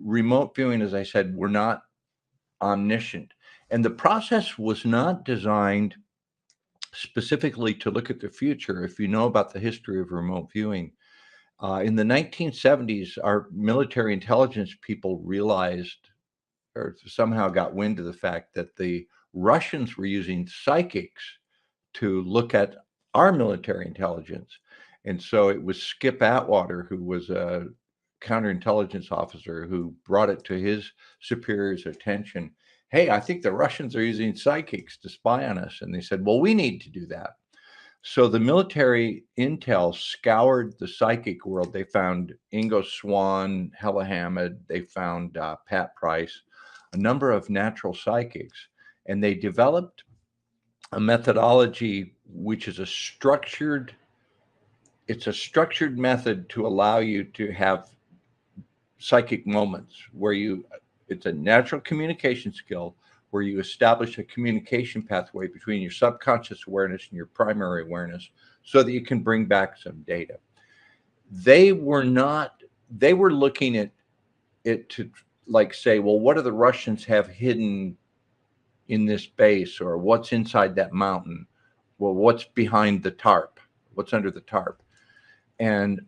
remote viewing, as I said, we're not omniscient. And the process was not designed specifically to look at the future. If you know about the history of remote viewing, in the 1970s, our military intelligence people realized or somehow got wind of the fact that the Russians were using psychics to look at our military intelligence. And so it was Skip Atwater, who was a counterintelligence officer, who brought it to his superiors' attention. Hey, I think the Russians are using psychics to spy on us. And they said, well, we need to do that. So the military intel scoured the psychic world. They found Ingo Swann, Hella Hammond, they found Pat Price, a number of natural psychics, and they developed a methodology which is it's a structured method to allow you to have psychic moments where it's a natural communication skill where you establish a communication pathway between your subconscious awareness and your primary awareness so that you can bring back some data. They were not, they were looking at it to like say, well, what do the Russians have hidden in this base, or what's inside that mountain? Well, what's behind the tarp? What's under the tarp? And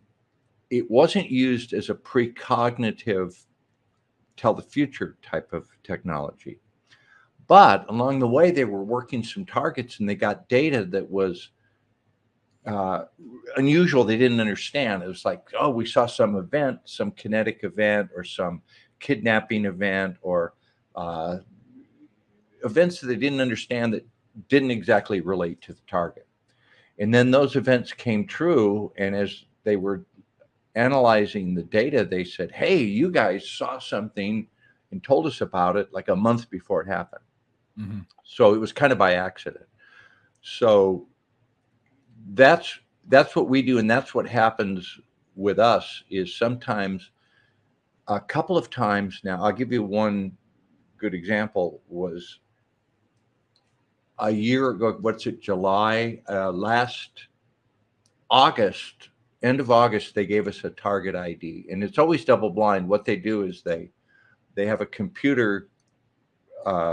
it wasn't used as a precognitive tell the future type of technology. But along the way, they were working some targets and they got data that was uh, unusual. They didn't understand. It was like, oh, we saw some event, some kinetic event, or some kidnapping event, or uh, events that they didn't understand that didn't exactly relate to the target. And then those events came true. And as they were analyzing the data, they said, hey, you guys saw something and told us about it like a month before it happened. Mhm. So it was kind of by accident. So that's what we do, and that's what happens with us is sometimes a couple of times now. I'll give you one good example. Was a year ago, what's it, July, last August, end of August, they gave us a target ID, and it's always double blind. What they do is they have a computer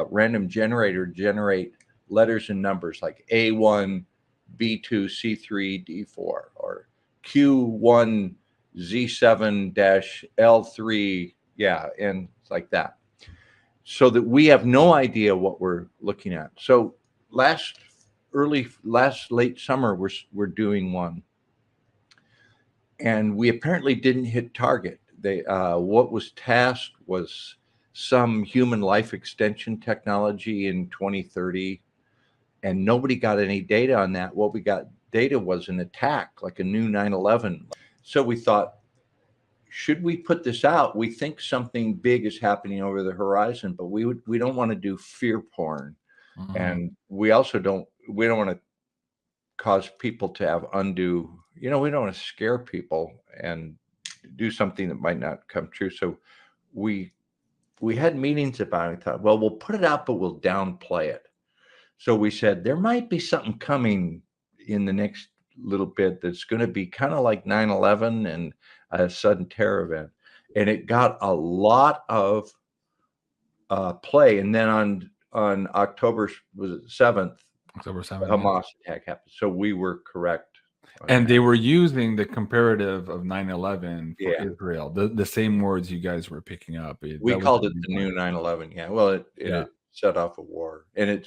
random generator generate letters and numbers like A1, B2, C3, D4, or Q1, Z7 L3, yeah, and it's like that, so that we have no idea what we're looking at. So last last late summer, we're doing one, and we apparently didn't hit target. They what was tasked was some human life extension technology in 2030, and nobody got any data on that. What we got data was an attack, like a new 9/11. So we thought, should we put this out? We think something big is happening over the horizon, but we don't want to do fear porn, Mhm. and we don't want to cause people to have undue. We don't want to scare people and do something that might not come true. So we we had meetings about it. We thought, well, we'll put it out, but we'll downplay it. So we said there might be something coming in the next little bit that's going to be kind of like 9/11 and a sudden terror event. And it got a lot of play. And then on October was it 7th, October the 7th, yeah. Hamas attack happened. So we were correct on And that. they were using the comparative of 9/11 for Yeah. Israel, the same words you guys were picking up. We That was called the it main the point. new 9/11. Yeah. Well, Yeah. it set off a war, and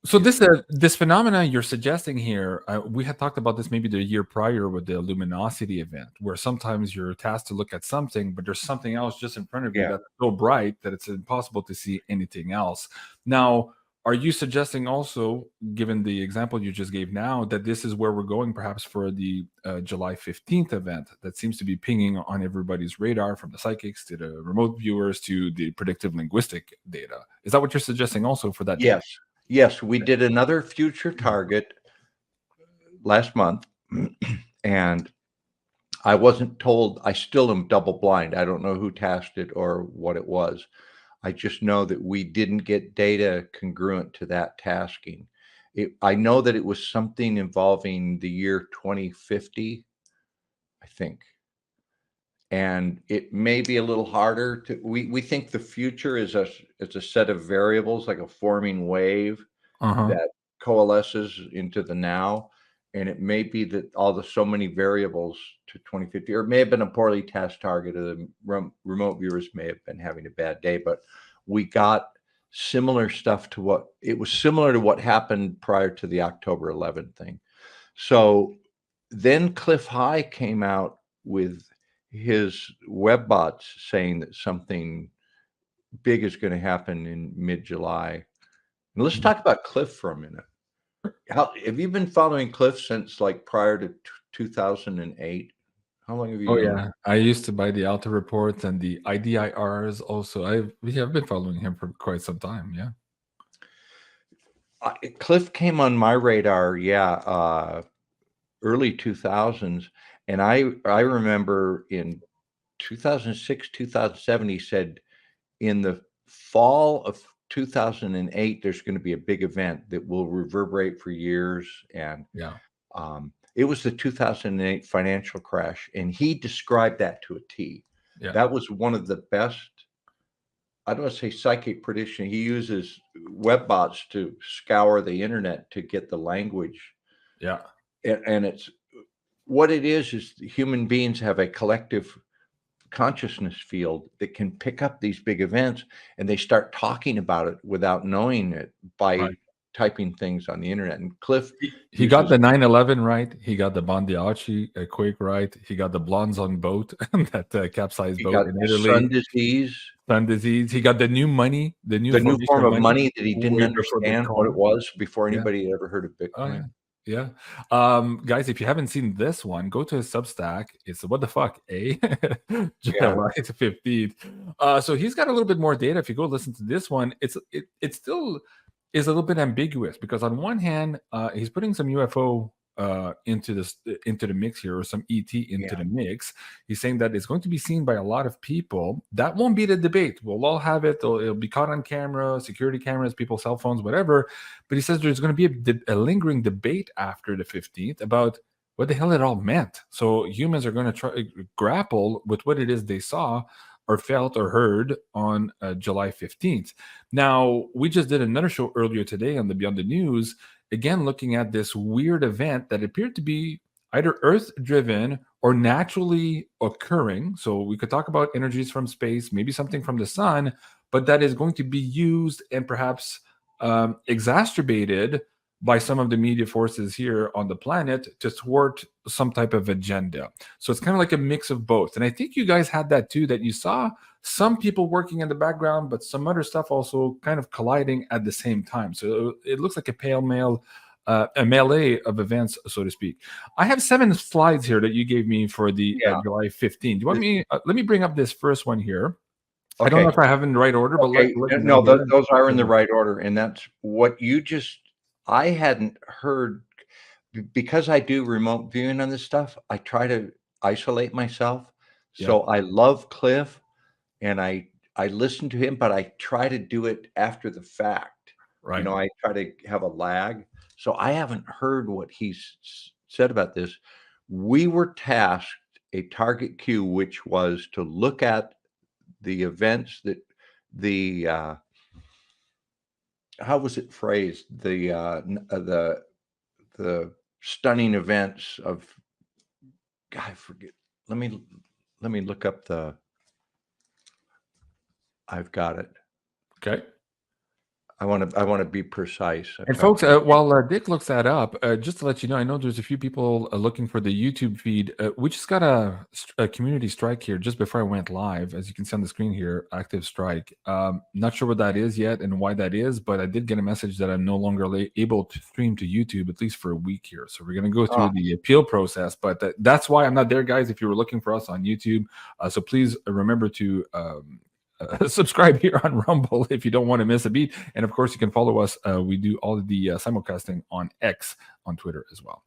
So it's this phenomena you're suggesting here, we had talked about this maybe the year prior with the luminosity event, where sometimes you're tasked to look at something, but there's something else just in front of you yeah. that's so bright that it's impossible to see anything else. Now, are you suggesting also, given the example you just gave now, that this is where we're going perhaps for the July 15th event that seems to be pinging on everybody's radar, from the psychics to the remote viewers to the predictive linguistic data? Is that what you're suggesting also for that date? Yes. Yes, we did another future target last month, and I wasn't told. I still am double blind. I don't know who tasked it or what it was. I just know that we didn't get data congruent to that tasking. I know that it was something involving the year 2050, I think. and it may be a little harder to. We think the future is a set of variables, like a forming wave Uh-huh. that coalesces into the now. And it may be that so many variables to 2050, or it may have been a poorly tasked target, or the remote viewers may have been having a bad day. But we got similar stuff to what it was similar to what happened prior to the October 11th thing. So then Cliff High came out with his web bots saying that something big is going to happen in mid-July. Let's talk about Cliff for a minute. How have you been following Cliff since like prior to 2008? How long have you Oh known? yeah, I used to buy the Alta reports and the IDIRs. Also, we have been following him for quite some time. Yeah. Cliff came on my radar, early 2000s, and I remember in 2006, 2007, he said in the fall of 2008, there's going to be a big event that will reverberate for years, and Yeah. it was the 2008 financial crash, and he described that to a T. Yeah. That was one of the best. I don't want to say psychic prediction. He uses web bots to scour the internet to get the language, Yeah. and it's what it is human beings have a collective consciousness field that can pick up these big events, and they start talking about it without knowing it by Right. typing things on the internet. And Cliff He got uses the 9/11 right. He got the Bandiachi quake right. He got the blondes on boat, that capsized he boat got in the Italy. sun disease, Sun disease. He got the new money, the new the new formation form of of money money that he didn't way before understand what it Bitcoin. was before Yeah. anybody had ever heard of Oh yeah. Bitcoin. Yeah. Guys, if you haven't seen this one, go to his Substack. It's what the fuck, eh? July 15th. So he's got a little bit more data. If you go listen to this one, it still is a little bit ambiguous because on one hand, he's putting some UFO into the mix here, or some ET into the mix. He's saying that it's going to be seen by a lot of people. That won't be the debate. We'll all have it. It'll be caught on camera, security cameras, people's cell phones, whatever. But he says there's going to be a lingering debate after the 15th about what the hell it all meant. So humans are going to try grapple with what it is they saw or felt or heard on July 15th. Now, we just did another show earlier today on the Beyond the News, again, looking at this weird event that appeared to be either Earth driven or naturally occurring. So we could talk about energies from space, maybe something from the sun, but that is going to be used and perhaps exacerbated by some of the media forces here on the planet to thwart some type of agenda. So it's kind of like a mix of both. And I think you guys had that too, that you saw some people working in the background, but some other stuff also kind of colliding at the same time. So it looks like a melee of events, so to speak. I have 7 slides here that you gave me for the July 15th. Do you want me? Let me bring up this first one here. I don't know if I have in the right order, but let me no, know. those are in the right order, and that's what you just. I hadn't heard because I do remote viewing on this stuff. I try to isolate myself, so I love Cliff, and I listen to him, but I try to do it after the fact. Right. You know, I try to have a lag, so I haven't heard what he's said about this. We were tasked a target queue, which was to look at the events that how was it phrased? The stunning events of God, I forget. Let me look up the. I've got it. Okay. I want to be precise. And folks, while Dick looks that up, just to let you know, I know there's a few people looking for the YouTube feed. We just got a community strike here just before I went live. As you can see on the screen here, active strike. Not sure what that is yet and why that is, but I did get a message that I'm no longer able to stream to YouTube, at least for a week here. So we're going to go through the appeal process, but that's why I'm not there, guys, if you were looking for us on YouTube. So please remember to subscribe here on Rumble if you don't want to miss a beat. And of course, you can follow us. We do all of the simulcasting on X on Twitter as well.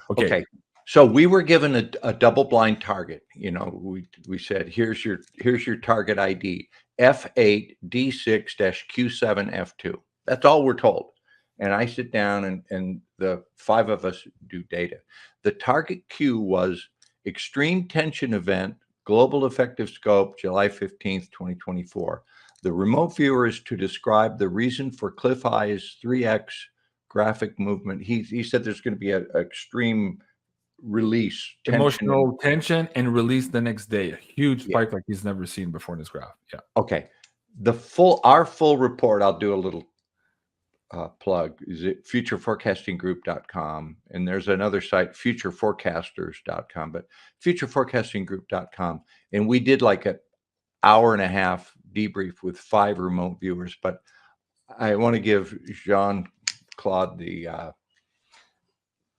Okay. So we were given a double blind target. You know, we said, here's your target ID, F8 D6-Q7 F2. That's all we're told. And I sit down and the 5 of us do data. The target Q was extreme tension event Global Effective Scope, July 15th, 2024. The remote viewer is to describe the reason for Cliff High's 3x graphic movement. He said there's going to be an extreme release, Emotional tension and release the next day. A huge Yeah. spike like he's never seen before in this graph. Yeah. Okay. Our full report, I'll do a little plug, is it futureforecastinggroup.com, and there's another site, futureforecasters.com, but futureforecastinggroup.com, and we did like an hour and a half debrief with 5 remote viewers. But I want to give Jean-Claude the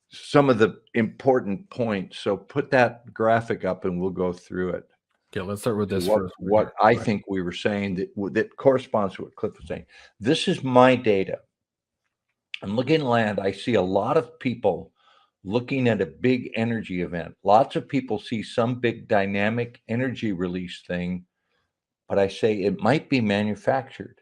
some of the important points. So put that graphic up and we'll go through it. Okay, let's start with this What, first. what I think we were saying that corresponds to what Cliff was saying. This is my data. I'm looking at land. I see a lot of people looking at a big energy event. Lots of people see some big dynamic energy release thing, but I say it might be manufactured.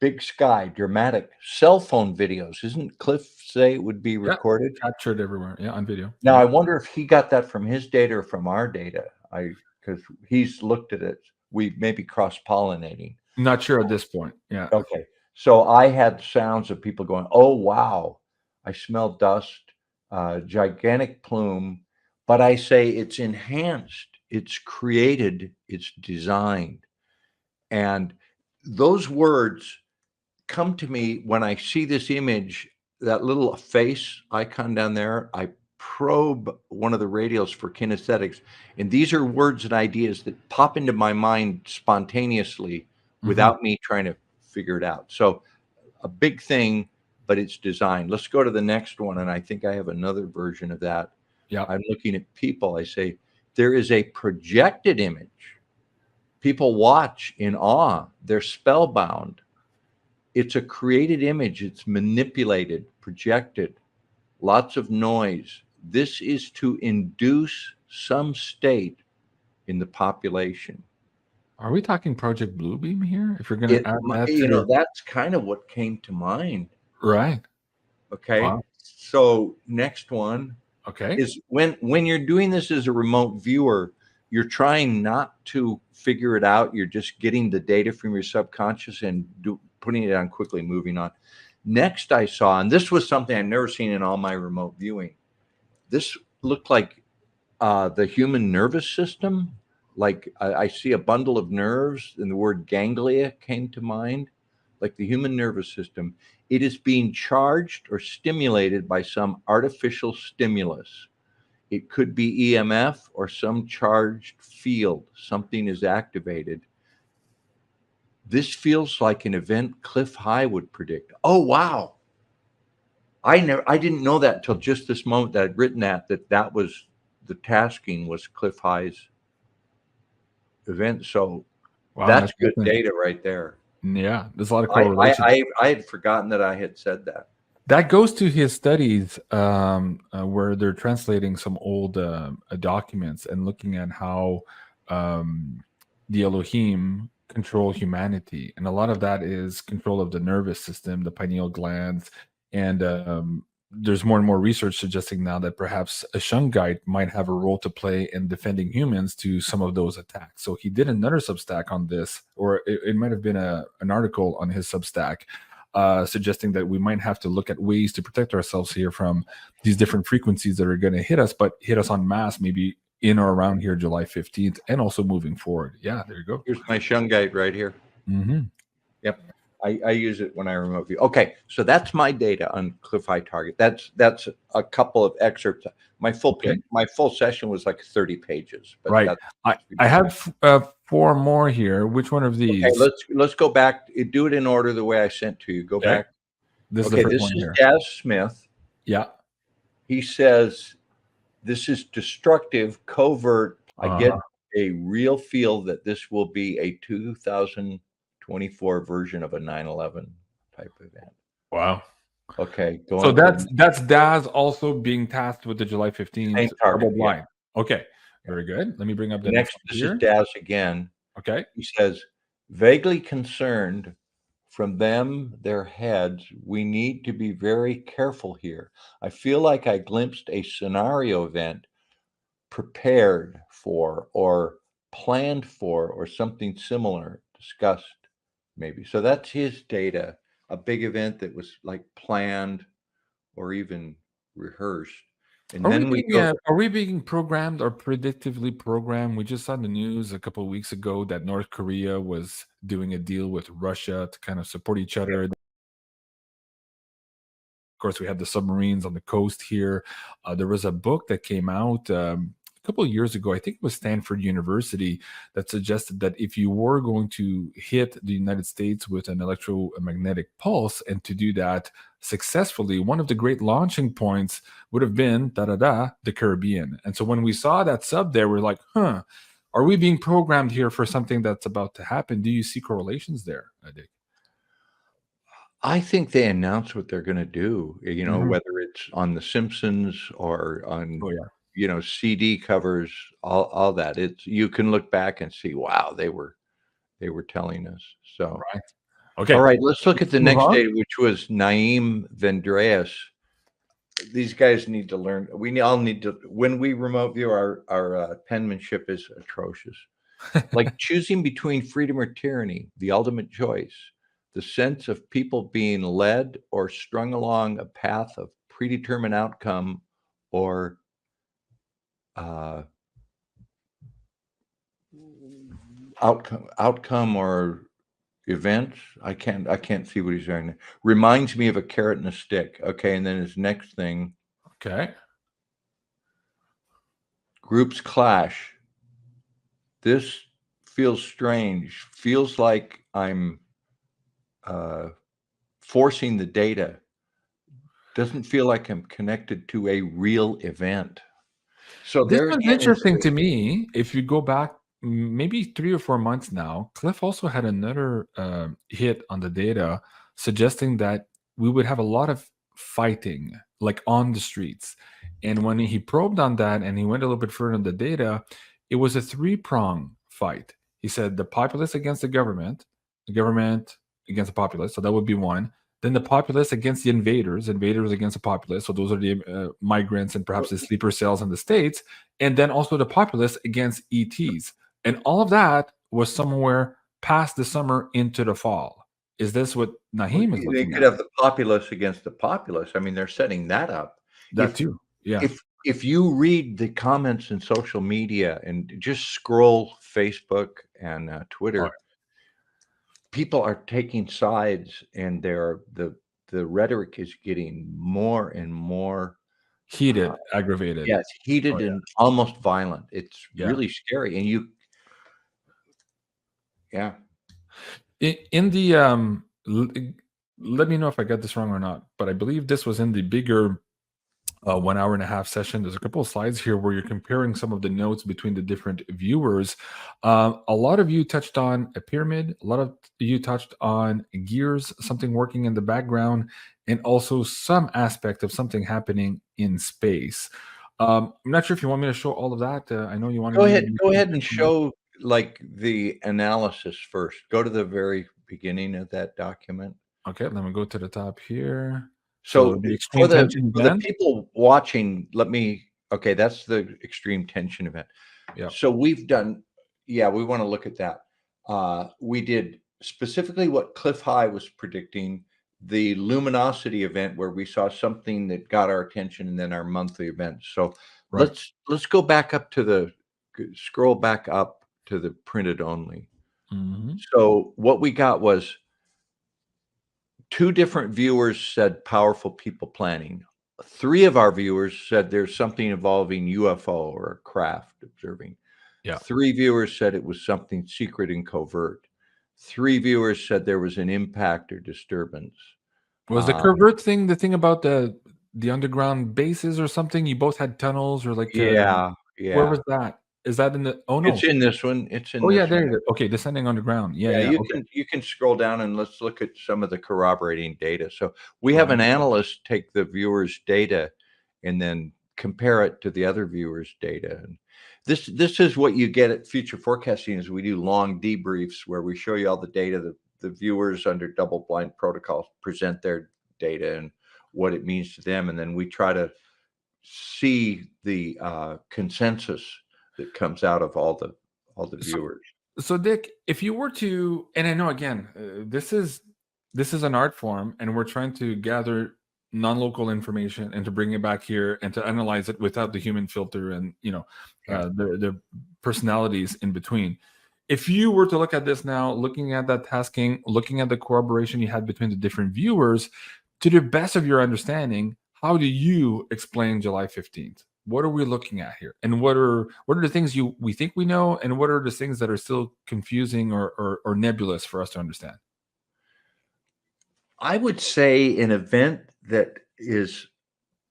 Big sky, dramatic cell phone videos. Isn't Cliff say it would be recorded? Captured everywhere. Yeah, on video. Now, I wonder if he got that from his data or from our data. Because he's looked at it. We may be cross-pollinating. Not sure at this point. Yeah. Okay. So I had sounds of people going, oh, wow, I smell dust, gigantic plume. But I say it's enhanced, it's created, it's designed. And those words come to me when I see this image, that little face icon down there. I probe one of the radials for kinesthetics, and these are words and ideas that pop into my mind spontaneously without me trying to figure it out. So a big thing, but it's designed. Let's go to the next one, and I think I have another version of that. Yeah. I'm looking at people. I say there is a projected image. People watch in awe. They're spellbound. It's a created image. It's manipulated, projected, lots of noise. This is to induce some state in the population. Are we talking Project Bluebeam here? If you're going to add that to that's kind of what came to mind. Right. Okay. Wow. So next one is when you're doing this as a remote viewer, you're trying not to figure it out. You're just getting the data from your subconscious and putting it on quickly, moving on. Next I saw, and this was something I've never seen in all my remote viewing. This looked like the human nervous system. Like I see a bundle of nerves, and the word ganglia came to mind, like the human nervous system. It is being charged or stimulated by some artificial stimulus. It could be EMF or some charged field. Something is activated. This feels like an event Cliff High would predict. Oh, wow. I didn't know that until just this moment that I'd written that was the tasking was Cliff High's event. So wow, that's good data right there. Yeah, there's a lot of correlation. I had forgotten that I had said that. That goes to his studies where they're translating some old documents and looking at how the Elohim control humanity. And a lot of that is control of the nervous system, the pineal glands. And there's more and more research suggesting now that perhaps a Shungite might have a role to play in defending humans to some of those attacks. So he did another Substack on this, or it might have been an article on his Substack suggesting that we might have to look at ways to protect ourselves here from these different frequencies that are going to hit us, but hit us en masse, maybe in or around here, July 15th, and also moving forward. Yeah, there you go. Here's my Shungite right here. Yep. I use it when I remote view. Okay, so that's my data on Cliff High target. That's a couple of excerpts. My full session was like 30 pages. But right. I have 4 more here. Which one of these? Okay, let's go back. Do it in order the way I sent to you. Go back. This is Daz Smith. Yeah. He says this is destructive, covert. I get a real feel that this will be a 2024 version of a 9/11 type event. Wow. Okay. So that's Daz also being tasked with the July 15th double blind. Yeah. Okay. Very good. Let me bring up the next. This is Daz again. Okay. He says, vaguely concerned from them, their heads, we need to be very careful here. I feel like I glimpsed a scenario event prepared for or planned for or something similar discussed, maybe. So that's his data, a big event that was like planned or even rehearsed. And then we go, Are we being programmed or predictively programmed? We just saw in the news a couple of weeks ago that North Korea was doing a deal with Russia to kind of support each other. Of course, we had the submarines on the coast here. There was a book that came out a couple of years ago. I think it was Stanford University that suggested that if you were going to hit the United States with an electromagnetic pulse, and to do that successfully, one of the great launching points would have been the Caribbean. And so when we saw that sub there, we're like, huh, are we being programmed here for something that's about to happen? Do you see correlations there, Dick? I think they announce what they're going to do, Mhm. whether it's on The Simpsons or on, Oh yeah. CD covers, all that. You can look back and see, wow, they were telling us. So, Right. all Okay. right, let's look at the Move next on. data, which was Naeem Vendreas. These guys need to learn. We all need to, when we remote view, our penmanship is atrocious. Like choosing between freedom or tyranny, the ultimate choice, the sense of people being led or strung along a path of predetermined outcome or uh, outcome or events. I can't see what he's saying. Reminds me of a carrot and a stick. Okay, and then his next thing, Okay. groups clash. This feels strange. Feels like I'm forcing the data. Doesn't feel like I'm connected to a real event. So This there one's again is interesting to me. If you go back maybe 3 or 4 months now, Cliff also had another hit on the data suggesting that we would have a lot of fighting, like on the streets. And when he probed on that and he went a little bit further in the data, it was a three-prong fight. He said the populace against the government against the populace. So that would be one. Then the populace against the invaders, invaders against the populace. So those are the migrants and perhaps the sleeper cells in the States. And then also the populace against ETs. And all of that was somewhere past the summer into the fall. Is this what Naheem is they looking could at? have the populace against the populace. I mean, they're setting that up. That If too. Yeah. if you read the comments in social media and just scroll Facebook and All right. Twitter, people are taking sides, and the rhetoric is getting more and more Heated, aggravated. yes, Oh, heated yeah. and almost violent. It's Yeah. really scary, and yeah. In the let me know if I got this wrong or not, but I believe this was in the bigger 1 hour and a half session. There's a couple of slides here where you're comparing some of the notes between the different viewers. A lot of you touched on a pyramid, a lot of you touched on gears, something working in the background, and also some aspect of something happening in space. I'm not sure if you want me to show all of that. I know you wanted Go me ahead, go to. ahead and show, like, the analysis first. Go to the very beginning of that document. Okay, let me go to the top here. So So, the for extreme the tension for the band. people watching, okay, that's the extreme tension event. Yeah. So we've done, yeah, we wanna look at that. We did specifically what Cliff High was predicting, the luminosity event where we saw something that got our attention, and then our monthly events. So Right. let's go back up to scroll back up to the printed only. Hmm. So what we got was 2 different viewers said powerful people planning. 3 of our viewers said there's something involving UFO or a craft observing. Yeah. 3 viewers said it was something secret and covert. 3 viewers said there was an impact or disturbance. Was the Uh, covert thing the thing about the underground bases or something? You both had tunnels or like yeah, where yeah. was that? Is that in the oh It's no. in this one. It's in Oh yeah, this there one. you go. Okay, descending underground. Yeah, Yeah, yeah. you Okay. can scroll down and let's look at some of the corroborating data. So we All have right. an analyst take the viewer's data and then compare it to the other viewers' data. And this is what you get at future forecasting is we do long debriefs where we show you all the data. The viewers under double blind protocols present their data and what it means to them, and then we try to see the consensus that comes out of all all the viewers. So Dick, if you were to, and I know again, this is an art form, and we're trying to gather non-local information and to bring it back here and to analyze it without the human filter and the personalities in between. If you were to look at this now, looking at that tasking, looking at the corroboration you had between the different viewers, to the best of your understanding, how do you explain July 15th? What are we looking at here, and what are the things we think we know, and what are the things that are still confusing or nebulous for us to understand? I would say an event that is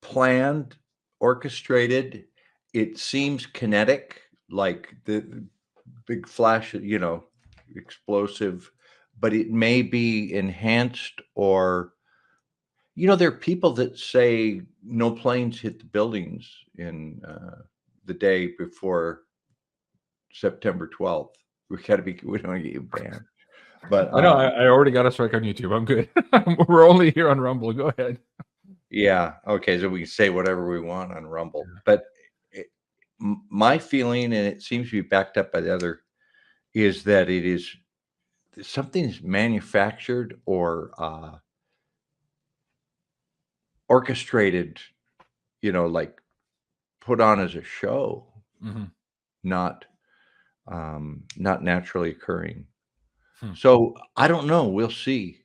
planned, orchestrated, it seems kinetic, like the big flash, explosive, but it may be enhanced, or there are people that say no planes hit the buildings in the day before September 12th. We don't want to get banned. But I know I already got a strike on YouTube. I'm good. We're only here on Rumble. Go ahead. Yeah. Okay. So we can say whatever we want on Rumble. But my feeling, and it seems to be backed up by the other, is that it is something is manufactured or orchestrated, like put on as a show, not naturally occurring. So I don't know. We'll see.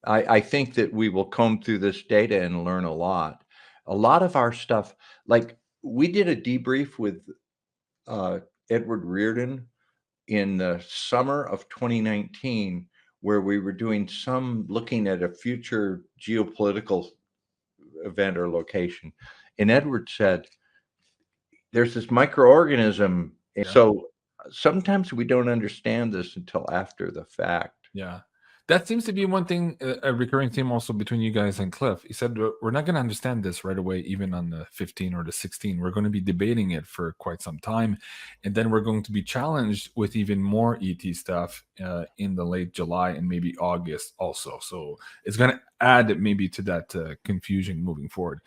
I think that we will comb through this data and learn a lot. A lot of our stuff, like we did a debrief with Edward Reardon in the summer of 2019, where we were looking at a future geopolitical event or location. And Edward said, there's this microorganism. And so sometimes we don't understand this until after the fact. Yeah. That seems to be one thing, a recurring theme also between you guys and Cliff. He said, we're not going to understand this right away, even on the 15 or the 16. We're going to be debating it for quite some time. And then we're going to be challenged with even more ET stuff in the late July and maybe August also. So it's going to add maybe to that confusion moving forward.